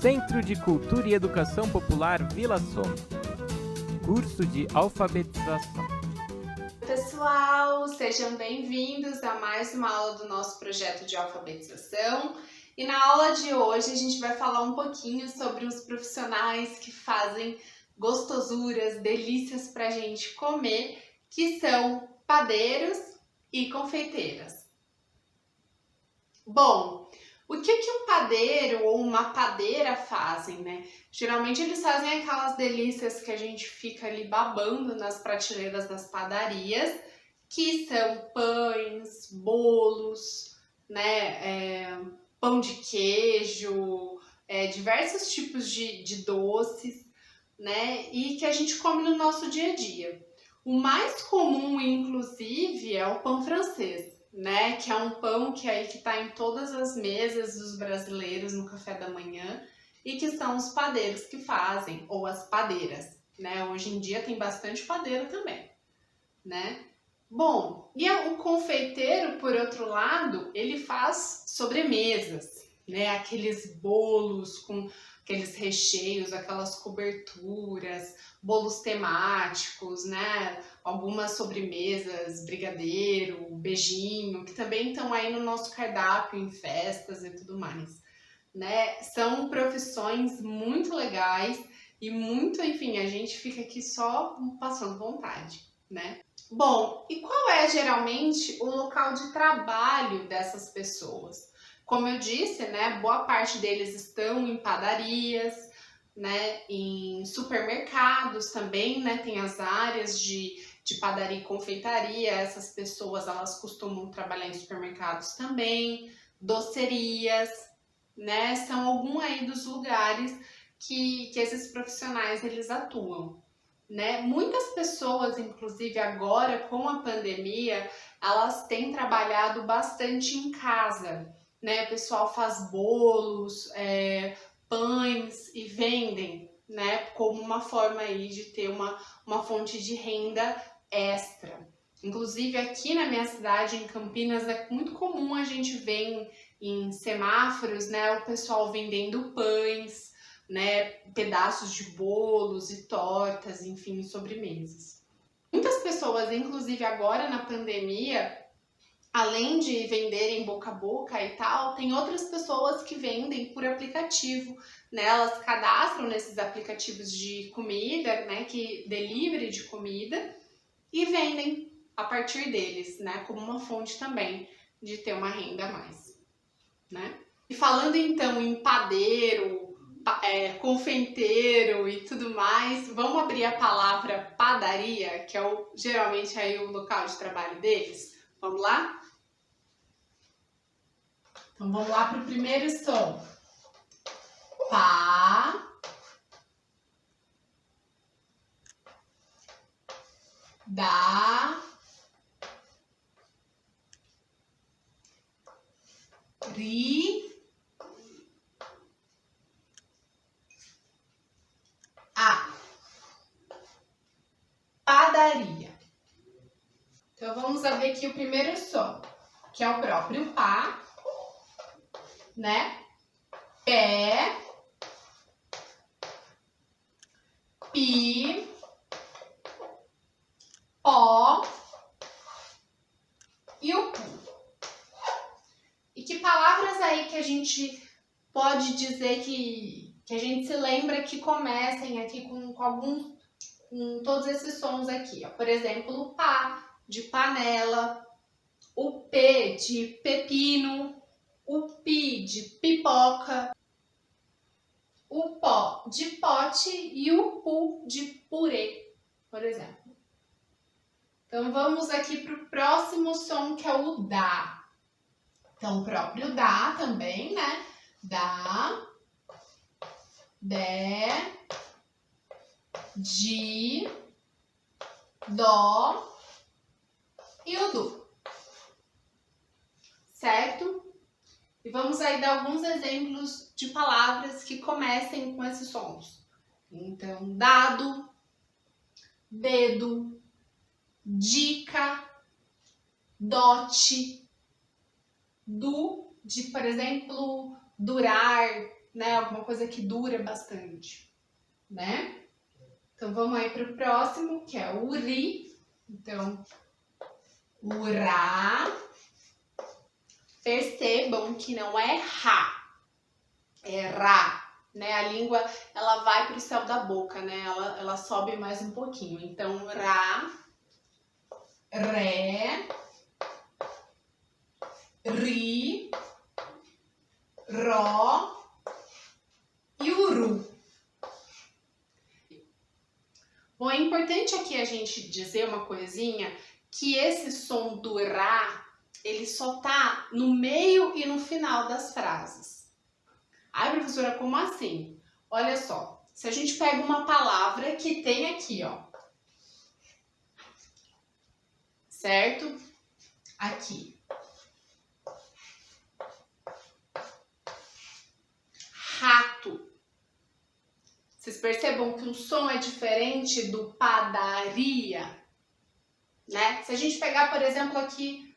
Centro de Cultura e Educação Popular Vila Soma. Curso de alfabetização. Pessoal, sejam bem-vindos a mais uma aula do nosso projeto de alfabetização. E na aula de hoje a gente vai falar um pouquinho sobre os profissionais que fazem gostosuras, delícias para a gente comer, que são padeiros e confeiteiras. Bom, o que um padeiro ou uma padeira fazem, né? Geralmente eles fazem aquelas delícias que a gente fica ali babando nas prateleiras das padarias, que são pães, bolos, né? Pão de queijo, diversos tipos de doces, né? E que a gente come no nosso dia a dia. O mais comum, inclusive, é o pão francês, né? Que é um pão que está em todas as mesas dos brasileiros no café da manhã e que são os padeiros que fazem, ou as padeiras, né? Hoje em dia tem bastante padeiro também, né? Bom, e o confeiteiro, por outro lado, ele faz sobremesas, né? Aqueles bolos com aqueles recheios, aquelas coberturas, bolos temáticos, né? Algumas sobremesas, brigadeiro, beijinho, que também estão aí no nosso cardápio em festas e tudo mais, né? São profissões muito legais e muito, enfim, a gente fica aqui só passando vontade, né? Bom, e qual é geralmente o local de trabalho dessas pessoas? Como eu disse, né, boa parte deles estão em padarias, né, em supermercados também, né, tem as áreas de padaria e confeitaria, essas pessoas elas costumam trabalhar em supermercados também, docerias, né, são alguns aí dos lugares que esses profissionais eles atuam, né? Muitas pessoas, inclusive agora com a pandemia, elas têm trabalhado bastante em casa, né? O pessoal faz bolos, pães e vendem, né? Como uma forma aí de ter uma fonte de renda extra. Inclusive aqui na minha cidade, em Campinas, é muito comum a gente ver em semáforos, né? O pessoal vendendo pães, né, pedaços de bolos e tortas, enfim, sobremesas. Muitas pessoas, inclusive agora na pandemia, além de venderem boca a boca e tal, tem outras pessoas que vendem por aplicativo, né? Elas cadastram nesses aplicativos de comida, né, que delivery de comida, e vendem a partir deles, né, como uma fonte também de ter uma renda a mais, né? E falando então em padeiro, confeiteiro e tudo mais, vamos abrir a palavra padaria, que é geralmente aí o local de trabalho deles? Vamos lá? Então vamos lá para o primeiro som. Pá. Da. Ri. A. Padaria. Então vamos ver aqui o primeiro som, que é o próprio pá, né? Pé, pi, pó e o pu. E que palavras aí que a gente pode dizer que a gente se lembra que comecem aqui com todos esses sons aqui, ó. Por exemplo, o pá de panela, o P de pepino, o pi de pipoca, o pó de pote e o pu de purê, por exemplo. Então vamos aqui para o próximo som, que é o dá. Então o próprio dá também, né? Dá, dé, di, dó e o du. Certo? E vamos aí dar alguns exemplos de palavras que comecem com esses sons. Então, dado, dedo, dica, dote, de, por exemplo, durar, né? Alguma coisa que dura bastante, né? Então, vamos aí para o próximo, que é o ri. Então, urá. Percebam que não é ra, é ra. Né? A língua, ela vai para o céu da boca, né? Ela sobe mais um pouquinho. Então, ra, ré, ri, ró e uru. Bom, é importante aqui a gente dizer uma coisinha, que esse som do ra, ele só tá no meio e no final das frases. Ai, professora, como assim? Olha só, se a gente pega uma palavra que tem aqui, ó, certo? Aqui. Rato. Vocês percebam que o som é diferente do padaria, né? Se a gente pegar, por exemplo, aqui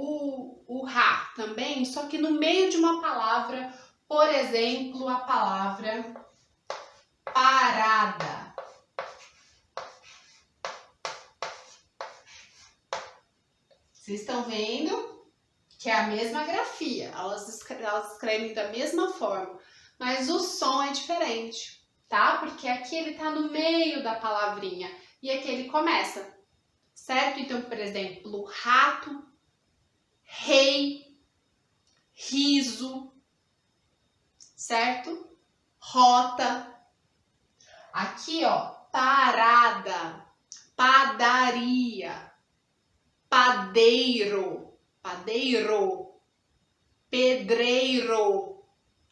o ra também, só que no meio de uma palavra, por exemplo, a palavra parada. Vocês estão vendo que é a mesma grafia, elas escrevem da mesma forma, mas o som é diferente, tá? Porque aqui ele tá no meio da palavrinha e aqui ele começa, certo? Então, por exemplo, rato, rei, riso, certo? Rota. Aqui, ó, parada, padaria, padeiro, pedreiro,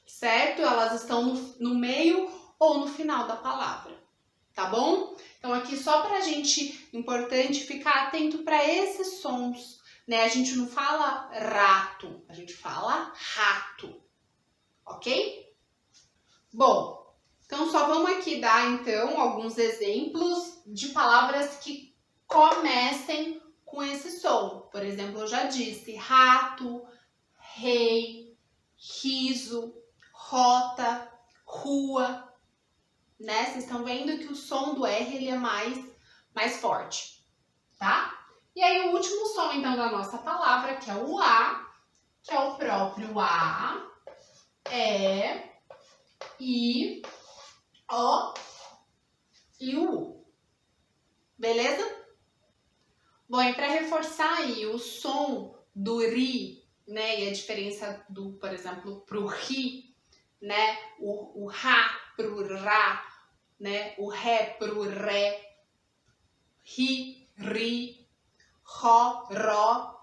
certo? Elas estão no meio ou no final da palavra, tá bom? Então aqui só pra gente, importante ficar atento para esses sons, né? A gente não fala rato, a gente fala rato, ok? Bom, então só vamos aqui dar então alguns exemplos de palavras que comecem com esse som. Por exemplo, eu já disse rato, rei, riso, rota, rua, né? Vocês estão vendo que o som do R ele é mais forte, tá? E aí o último som então da nossa palavra, que é o A, que é o próprio A, E, I, O e o U. Beleza? Bom, e para reforçar aí o som do ri, né, e a diferença do, por exemplo, pro ri, né, o ra pro ra, né, o ré pro ré, ri, ri, ró, ró,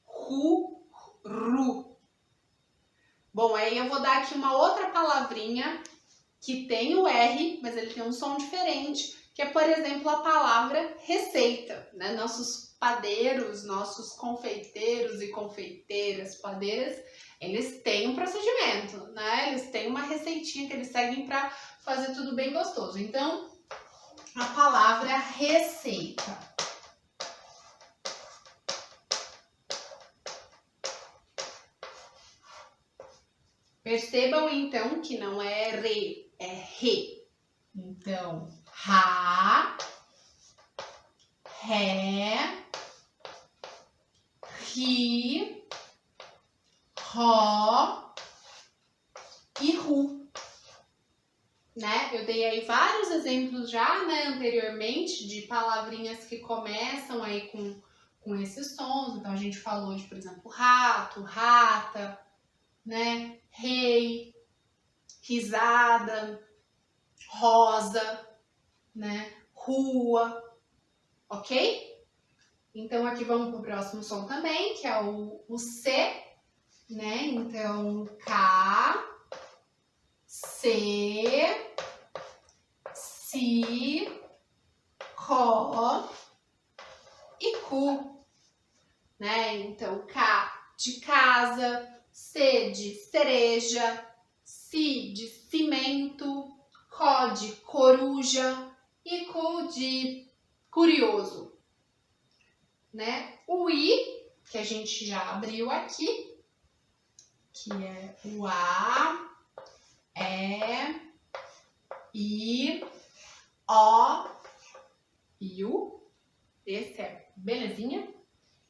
ru, ru. Bom, aí eu vou dar aqui uma outra palavrinha que tem o R, mas ele tem um som diferente, que é, por exemplo, a palavra receita, né? Nossos padeiros, nossos confeiteiros e confeiteiras, padeiras, eles têm um procedimento, né? Eles têm uma receitinha que eles seguem para fazer tudo bem gostoso. Então, a palavra receita. Percebam, então, que não é re, é re. Então, ra, ré, ri, ró e ru. Né? Eu dei aí vários exemplos já, né, anteriormente, de palavrinhas que começam aí com esses sons. Então, a gente falou de, por exemplo, rato, rata, né, rei, risada, rosa, né, rua, ok? Então, aqui vamos para o próximo som também, que é o C, né? Então, K, C, Si, Có e Cu, né? Então, K de casa, C de cereja, Si de cimento, Có de coruja e Cu de curioso, né? O I, que a gente já abriu aqui, que é o A, I, O, e U. Esse é belezinha.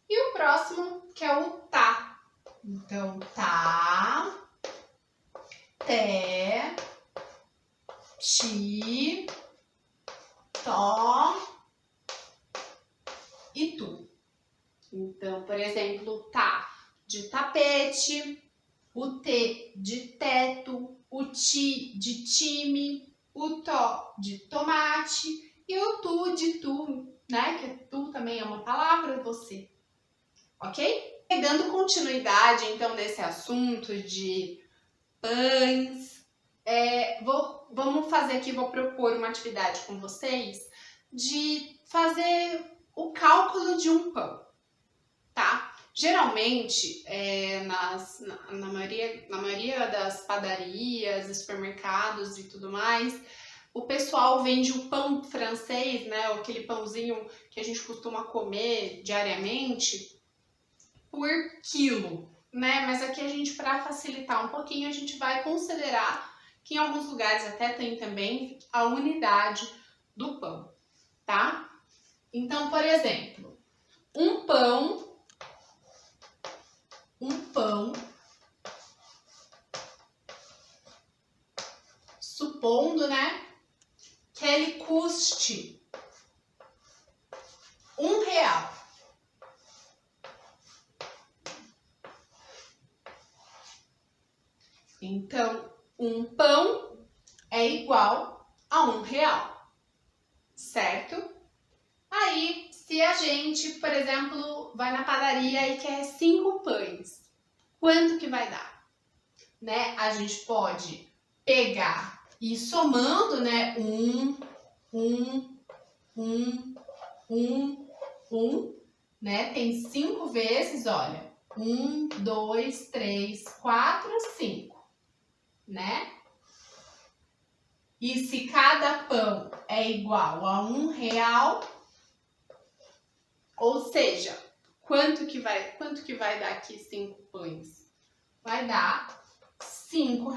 E o próximo, que é o tá. Então, tá, té, ti, tó e tu. Então, por exemplo, tá de tapete, o T de teto, o ti de time, o tó de tomate e o tu de tu, né? Que tu também é uma palavra, você. Ok? Dando continuidade, então, desse assunto de pães, vamos fazer aqui, vou propor uma atividade com vocês de fazer o cálculo de um pão, tá? Geralmente, na maioria das padarias, supermercados e tudo mais, o pessoal vende o pão francês, né? Aquele pãozinho que a gente costuma comer diariamente por quilo, né? Mas aqui a gente, para facilitar um pouquinho, a gente vai considerar que em alguns lugares até tem também a unidade do pão, tá? Então, por exemplo, um pão, supondo, né, que ele custe R$1. Então, um pão é igual a R$1, certo? Aí, se a gente, por exemplo, vai na padaria e quer 5 pães, quanto que vai dar? Né? A gente pode pegar e ir somando, né? Né? Tem 5 vezes, olha. 1, 2, 3, 4, 5, né? E se cada pão é igual a R$1, ou seja, quanto que vai dar aqui 5 pães? Vai dar R$5,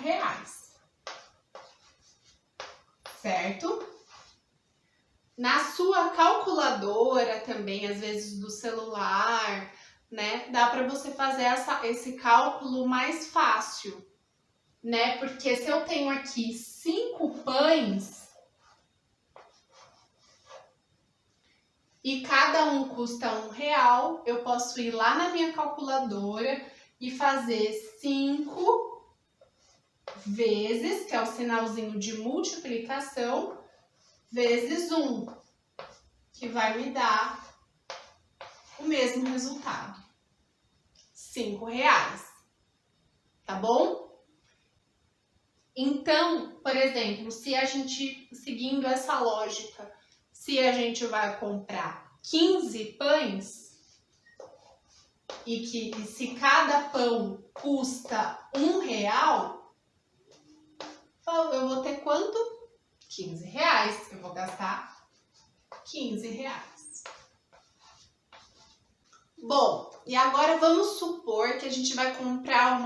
certo? Na sua calculadora também, às vezes do celular, né? Dá para você fazer esse cálculo mais fácil, né? Porque se eu tenho aqui 5 pães e cada um custa R$1, eu posso ir lá na minha calculadora e fazer 5 vezes, que é o sinalzinho de multiplicação, vezes 1, que vai me dar o mesmo resultado, R$5, tá bom? Então, por exemplo, se a gente, seguindo essa lógica, se a gente vai comprar 15 pães e se cada pão custa R$1, eu vou ter quanto? R$15. Eu vou gastar R$15. Bom, e agora vamos supor que a gente vai comprar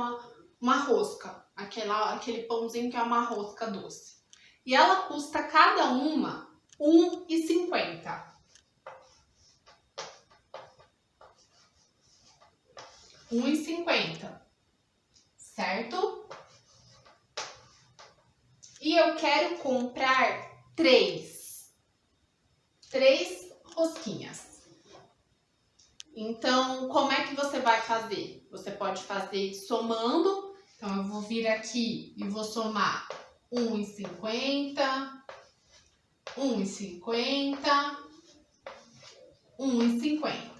uma rosca, aquele pãozinho que é uma rosca doce. E ela custa cada uma R$1,50. R$1,50, certo? E eu quero comprar 3 rosquinhas. Então, como é que você vai fazer? Você pode fazer somando. Então, eu vou vir aqui e vou somar R$1,50, R$1,50, R$1,50.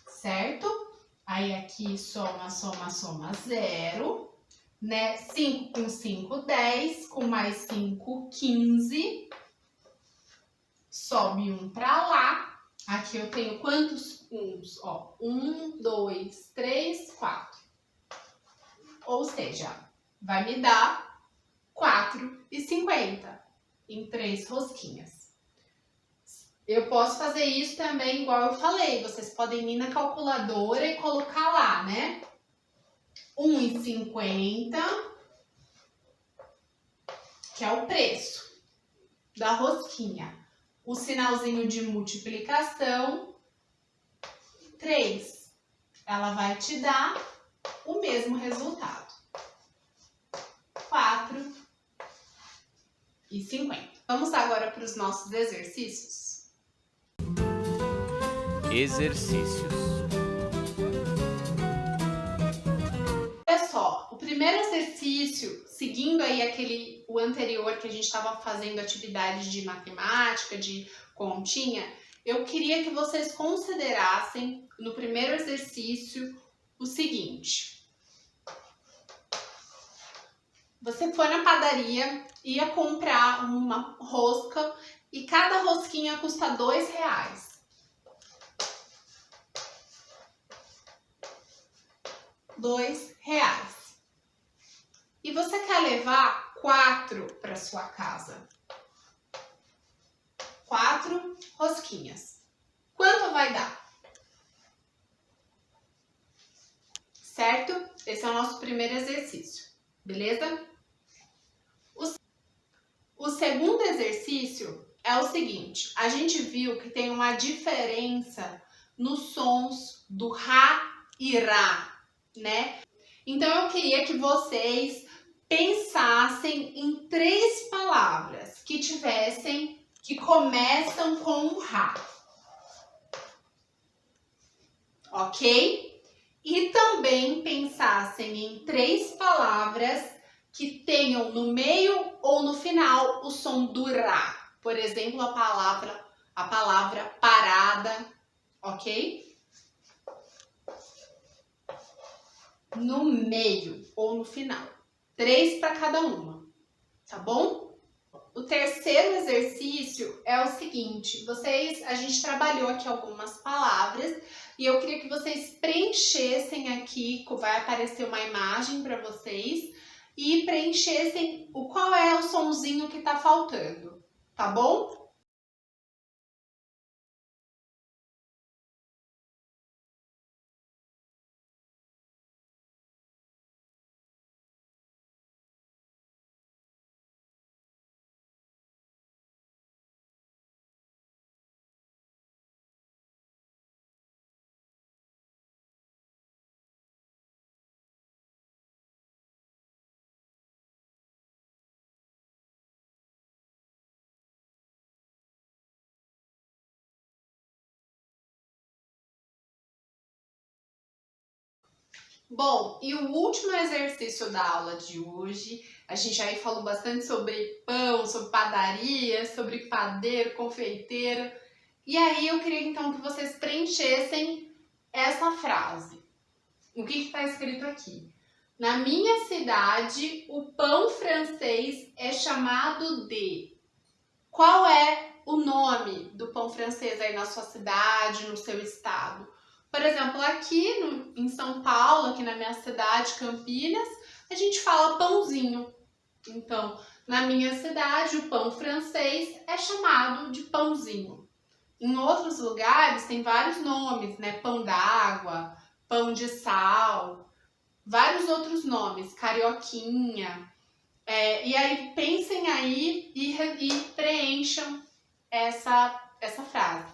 Certo? Aí aqui soma, 0. Né? 5 com 5, 10. Com mais 5, 15. Sobe 1 para lá. Aqui eu tenho quantos uns? Ó, 1, 2, 3, 4. Ou seja, vai me dar R$4,50 em 3 rosquinhas. Eu posso fazer isso também igual eu falei. Vocês podem ir na calculadora e colocar lá, né? R$1,50, que é o preço da rosquinha. O sinalzinho de multiplicação, 3. Ela vai te dar o mesmo resultado. R$4,50. Vamos agora para os nossos exercícios? Exercícios. Olha só, o primeiro exercício, seguindo aí o anterior que a gente estava fazendo atividade de matemática, de continha, eu queria que vocês considerassem no primeiro exercício o seguinte. Você foi na padaria, ia comprar uma rosca e cada rosquinha custa R$2. R$2. E você quer levar 4 para sua casa. 4 rosquinhas. Quanto vai dar? Certo? Esse é o nosso primeiro exercício. Beleza? O segundo exercício é o seguinte. A gente viu que tem uma diferença nos sons do Rá e Rá, né? Então, eu queria que vocês pensassem em 3 palavras que começam com o Rá. Ok? E também pensassem em 3 palavras que tenham no meio ou no final o som do Rá. Por exemplo, a palavra parada, ok? No meio ou no final. 3 para cada uma, tá bom? O terceiro exercício é o seguinte, a gente trabalhou aqui algumas palavras e eu queria que vocês preenchessem aqui, vai aparecer uma imagem para vocês, e preenchessem qual é o sonzinho que tá faltando, tá bom? Bom, e o último exercício da aula de hoje, a gente aí falou bastante sobre pão, sobre padaria, sobre padeiro, confeiteiro. E aí eu queria então que vocês preenchessem essa frase. O que está escrito aqui? Na minha cidade, o pão francês é chamado de... Qual é o nome do pão francês aí na sua cidade, no seu estado? Por exemplo, aqui em São Paulo, aqui na minha cidade, Campinas, a gente fala pãozinho. Então, na minha cidade, o pão francês é chamado de pãozinho. Em outros lugares tem vários nomes, né? Pão d'água, pão de sal, vários outros nomes, carioquinha. E aí pensem aí e preencham essa frase,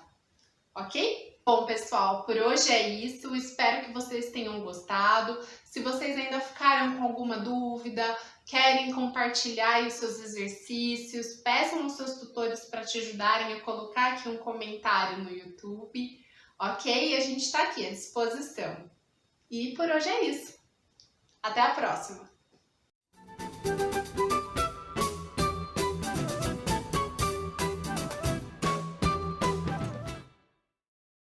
ok? Bom, pessoal, por hoje é isso. Espero que vocês tenham gostado. Se vocês ainda ficaram com alguma dúvida, querem compartilhar aí os seus exercícios, peçam aos seus tutores para te ajudarem a colocar aqui um comentário no YouTube, ok? E a gente está aqui à disposição. E por hoje é isso. Até a próxima!